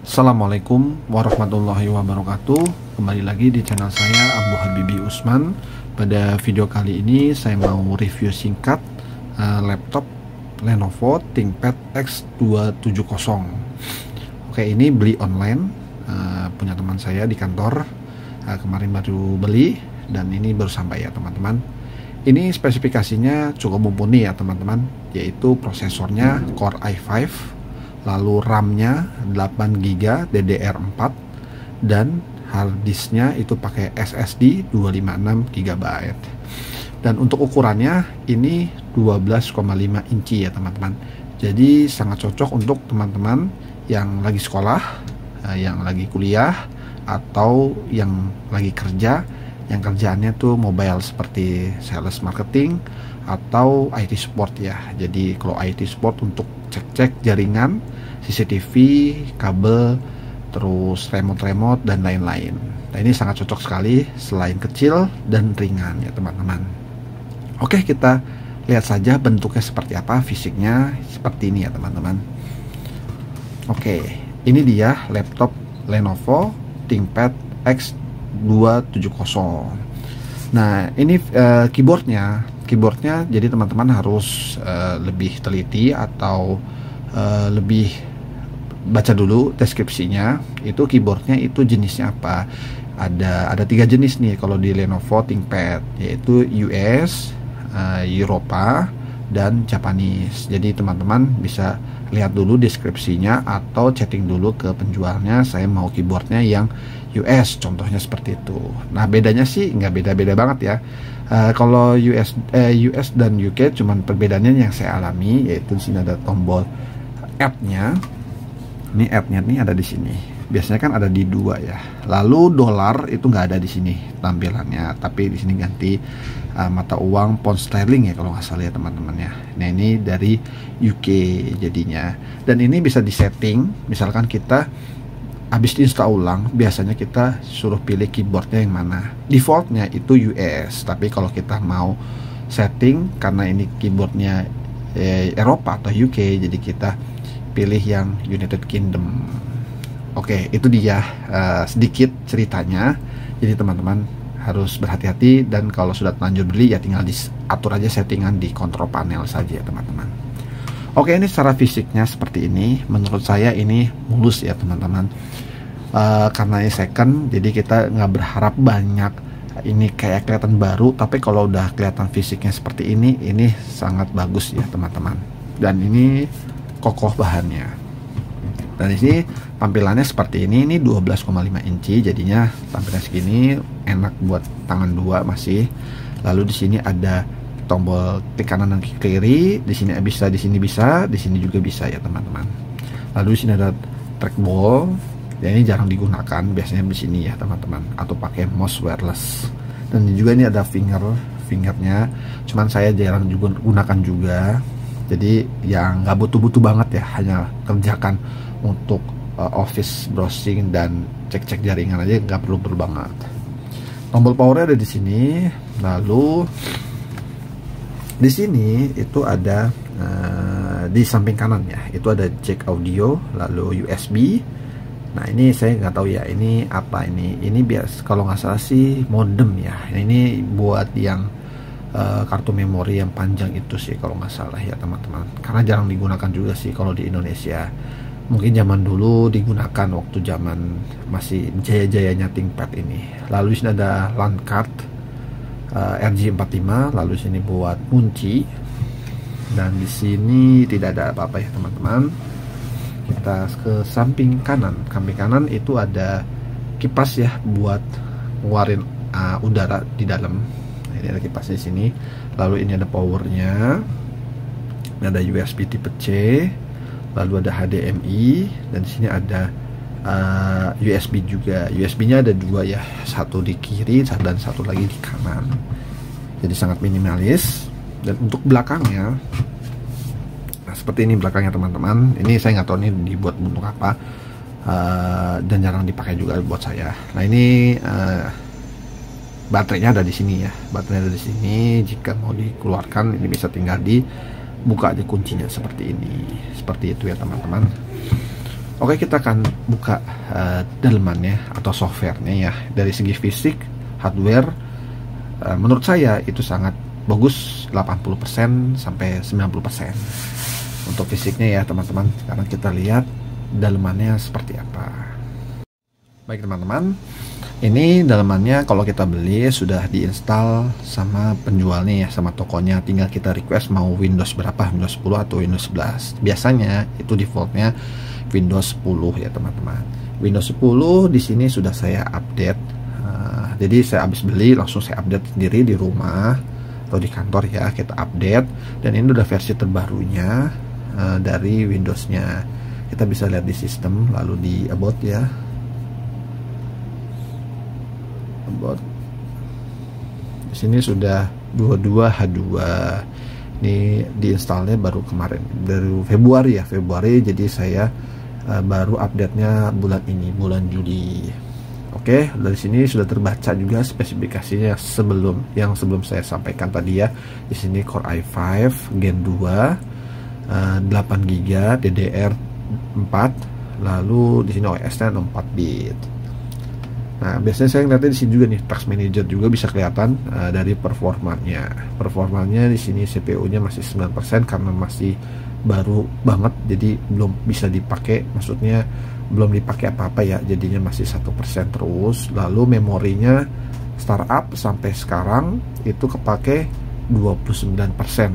Assalamualaikum warahmatullahi wabarakatuh. Kembali lagi di channel saya Abu Habibi Usman. Pada video kali ini saya mau review singkat laptop Lenovo ThinkPad X270. Oke, ini beli online, punya teman saya di kantor. Kemarin baru beli dan ini baru sampai ya teman-teman. Ini spesifikasinya cukup mumpuni ya teman-teman, yaitu prosesornya Core i5, lalu RAM-nya 8GB DDR4, dan harddisknya itu pakai SSD 256GB. Dan untuk ukurannya ini 12,5 inci ya teman-teman. Jadi sangat cocok untuk teman-teman yang lagi sekolah, yang lagi kuliah, atau yang lagi kerja, yang kerjaannya tuh mobile seperti sales marketing atau IT support ya. Jadi kalau IT support untuk cek-cek jaringan, CCTV, kabel, terus remote dan lain-lain. Nah, ini sangat cocok sekali selain kecil dan ringan ya teman-teman. Oke, kita lihat saja bentuknya seperti apa, fisiknya seperti ini ya teman-teman. Oke, ini dia laptop Lenovo ThinkPad X270. Nah, ini keyboardnya jadi teman-teman harus lebih teliti atau lebih baca dulu deskripsinya, itu keyboardnya itu jenisnya apa. Ada 3 jenis nih kalau di Lenovo ThinkPad, yaitu US, Eropa, dan Japanese. Jadi teman-teman bisa lihat dulu deskripsinya atau chatting dulu ke penjualnya, saya mau keyboardnya yang US, contohnya seperti itu. Nah, bedanya sih nggak beda-beda banget ya. Kalau US dan UK cuman perbedaannya yang saya alami, yaitu di sini ada tombol add-nya. Ini add-nya nih ada di sini. Biasanya kan ada di 2 ya. Lalu dolar itu nggak ada di sini tampilannya, tapi di sini ganti mata uang pound sterling ya kalau nggak salah ya teman-teman ya. Nah, ini dari UK jadinya. Dan ini bisa disetting, misalkan kita habis install ulang, biasanya kita suruh pilih keyboardnya yang mana. Defaultnya itu US, tapi kalau kita mau setting karena ini keyboardnya Eropa atau UK, jadi kita pilih yang United Kingdom. Oke, itu dia sedikit ceritanya. Jadi teman-teman harus berhati-hati, dan kalau sudah terlanjur beli ya tinggal diatur aja settingan di kontrol panel saja teman-teman. Oke, ini secara fisiknya seperti ini. Menurut saya ini mulus ya teman-teman. Karena ini second, jadi kita nggak berharap banyak ini kayak kelihatan baru, tapi kalau udah kelihatan fisiknya seperti ini sangat bagus ya teman-teman. Dan ini kokoh bahannya. Dan di sini tampilannya seperti ini 12,5 inci, jadinya tampilan segini enak buat tangan 2 masih. Lalu di sini ada tombol klik kanan dan klik kiri, di sini bisa, di sini bisa, di sini juga bisa ya teman-teman. Lalu di sini ada trackball, ya ini jarang digunakan, biasanya di sini ya teman-teman, atau pakai mouse wireless. Dan juga ini ada fingernya, cuman saya jarang juga gunakan juga. Jadi yang nggak butuh-butuh banget ya, hanya kerjakan untuk office browsing dan cek-cek jaringan aja, nggak perlu banget. Tombol powernya ada di sini. Lalu di sini itu ada di samping kanan ya, itu ada jack audio, lalu USB. Nah, ini saya nggak tahu ya ini apa ini. Ini bias kalau nggak salah sih modem ya. Ini buat yang kartu memori yang panjang itu sih kalau nggak salah ya teman-teman, karena jarang digunakan juga sih kalau di Indonesia. Mungkin zaman dulu digunakan waktu zaman masih jaya-jayanya ThinkPad ini. Lalu di sini ada LAN card RJ45, lalu di sini buat kunci, dan di sini tidak ada apa-apa ya teman-teman. Kita ke samping kanan. Samping kanan itu ada kipas ya buat ngeluarin udara di dalam. Ini ada kipasnya di sini. Lalu ini ada powernya, ini ada USB tipe C, lalu ada HDMI, dan di sini ada USB juga. USB-nya ada 2 ya, satu di kiri dan satu lagi di kanan. Jadi sangat minimalis. Dan untuk belakangnya, nah seperti ini belakangnya teman-teman. Ini saya nggak tahu ini dibuat untuk apa, dan jarang dipakai juga buat saya. Nah, ini baterainya ada di sini ya, baterainya ada di sini. Jika mau dikeluarkan ini bisa tinggal dibuka aja kuncinya seperti ini, seperti itu ya teman-teman. Oke, kita akan buka dalemannya atau softwarenya ya. Dari segi fisik, hardware, menurut saya itu sangat bagus, 80% sampai 90% untuk fisiknya ya teman-teman. Sekarang kita lihat dalemannya seperti apa. Baik teman-teman, ini dalemannya kalau kita beli sudah diinstal sama penjualnya ya, sama tokonya. Tinggal kita request mau Windows berapa, Windows 10 atau Windows 11. Biasanya itu defaultnya Windows 10 ya teman-teman. Windows 10 di sini sudah saya update. Jadi saya habis beli langsung saya update sendiri di rumah atau di kantor ya, kita update. Dan ini udah versi terbarunya dari Windowsnya. Kita bisa lihat di sistem, lalu di about ya. Di sini sudah 22H2. Ini diinstalnya baru kemarin, baru Februari ya, jadi saya baru update-nya bulan ini, bulan Juli. Oke, dari sini sudah terbaca juga spesifikasinya sebelum saya sampaikan tadi ya. Di sini Core i5 Gen 2, 8GB DDR4, lalu di sini OS-nya 4 bit. Nah, biasanya saya ngeliatnya di sini juga nih, Task Manager juga bisa kelihatan dari performanya. Performanya di sini CPU-nya masih 9% karena masih baru banget, jadi belum bisa dipakai, maksudnya belum dipakai apa-apa ya, jadinya masih 1% terus. Lalu memorinya startup sampai sekarang itu kepake 29%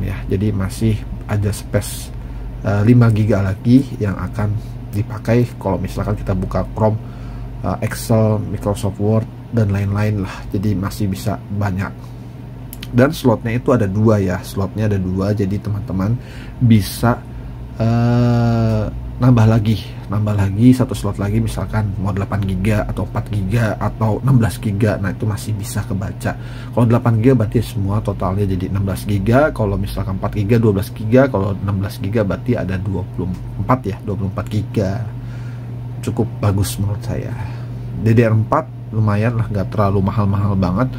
ya, jadi masih ada space 5GB lagi yang akan dipakai kalau misalkan kita buka Chrome, Excel, Microsoft Word dan lain-lain lah. Jadi masih bisa banyak. Dan slotnya itu ada 2 ya, slotnya ada 2, jadi teman-teman bisa nambah lagi satu slot lagi, misalkan mau 8GB atau 4GB atau 16GB. Nah itu masih bisa kebaca. Kalau 8GB berarti semua totalnya jadi 16GB. Kalau misalkan 4GB 12GB. Kalau 16GB berarti ada 24 ya, 24GB. Cukup bagus menurut saya. DDR4 lumayan lah, nggak terlalu mahal-mahal banget.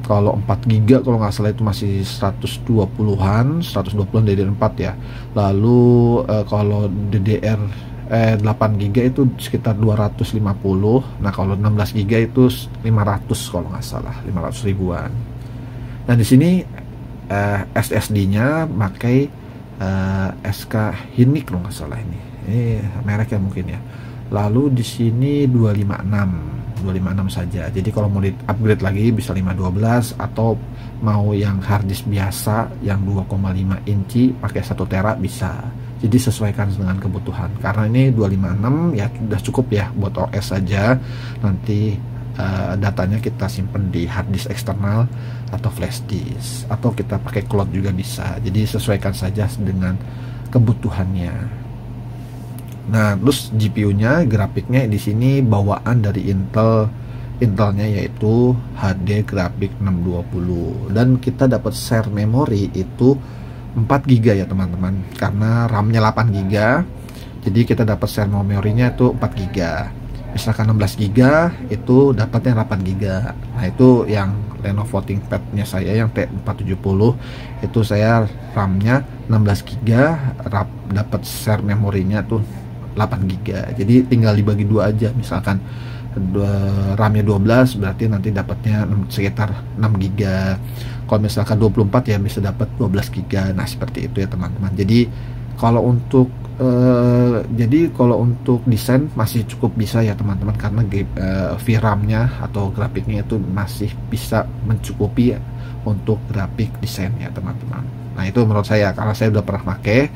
Kalau 4GB kalau nggak salah itu masih 120-an DDR4 ya. Lalu kalau DDR 8GB itu sekitar 250. Nah kalau 16GB itu 500 kalau nggak salah, 500 ribuan. Nah di sini SSD-nya pakai SK Hynix kalau nggak salah, ini mereknya mungkin ya. Lalu di sini 256 saja. Jadi kalau mau di upgrade lagi bisa 512, atau mau yang harddisk biasa yang 2,5 inci pakai 1 tera bisa. Jadi sesuaikan dengan kebutuhan. Karena ini 256 ya sudah cukup ya buat OS saja. Nanti datanya kita simpen di harddisk eksternal atau flash disk, atau kita pakai cloud juga bisa. Jadi sesuaikan saja dengan kebutuhannya. Nah, terus GPU-nya, grafiknya di sini bawaan dari Intelnya yaitu HD Graphic 620, dan kita dapat share memori itu 4GB ya teman-teman, karena RAM-nya 8GB. Jadi kita dapat share memorinya itu 4GB. Misalkan 16GB itu dapatnya 8GB. Nah, itu yang Lenovo ThinkPad-nya saya yang T470 itu saya RAM-nya 16GB, dapat share memorinya tuh 8GB. Jadi tinggal dibagi 2 aja. Misalkan RAM-nya 12 berarti nanti dapatnya sekitar 6GB. Kalau misalkan 24 ya bisa dapat 12GB. Nah, seperti itu ya teman-teman. Jadi kalau untuk desain masih cukup bisa ya teman-teman, karena VRAM-nya atau grafiknya itu masih bisa mencukupi untuk grafik desain ya teman-teman. Nah, itu menurut saya, karena saya udah pernah pakai.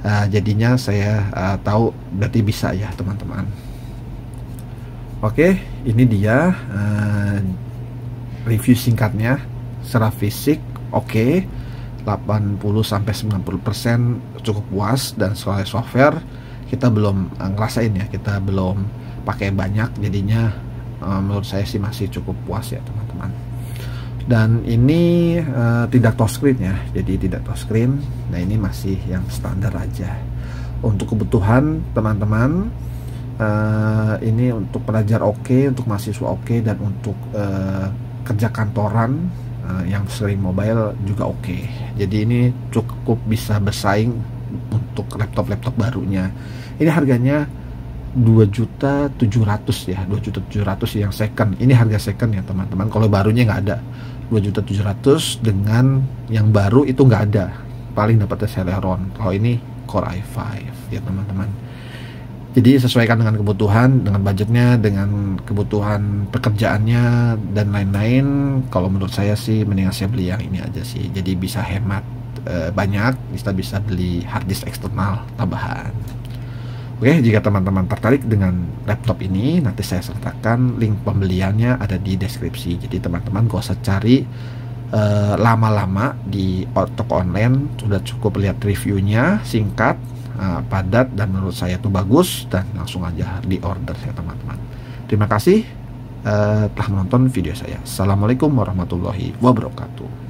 Jadinya saya tahu berarti bisa ya teman-teman. Oke, ini dia review singkatnya. Secara fisik oke, 80-90% cukup puas. Dan soal software kita belum ngerasain ya, kita belum pakai banyak, jadinya menurut saya sih masih cukup puas ya teman-teman. Dan ini tidak touchscreen ya, jadi tidak touchscreen. Nah, ini masih yang standar aja. Untuk kebutuhan teman-teman, ini untuk pelajar oke, untuk mahasiswa oke, dan untuk kerja kantoran yang sering mobile juga oke. Jadi ini cukup bisa bersaing untuk laptop-laptop barunya. Ini harganya 2.700.000 ya, 2.700.000 yang second. Ini harga second ya teman-teman, kalau barunya nggak ada. 2.700.000 dengan yang baru itu nggak ada, paling dapatnya Celeron. Kalau ini Core i5 ya teman-teman. Jadi sesuaikan dengan kebutuhan, dengan budgetnya, dengan kebutuhan pekerjaannya dan lain-lain. Kalau menurut saya sih mendingan saya beli yang ini aja sih, jadi bisa hemat banyak, bisa beli hard disk eksternal tambahan. Oke, jika teman-teman tertarik dengan laptop ini, nanti saya sertakan link pembeliannya ada di deskripsi. Jadi teman-teman gak usah cari lama-lama di toko online, sudah cukup lihat reviewnya, singkat, padat, dan menurut saya itu bagus, dan langsung aja di order ya teman-teman. Terima kasih telah menonton video saya. Assalamualaikum warahmatullahi wabarakatuh.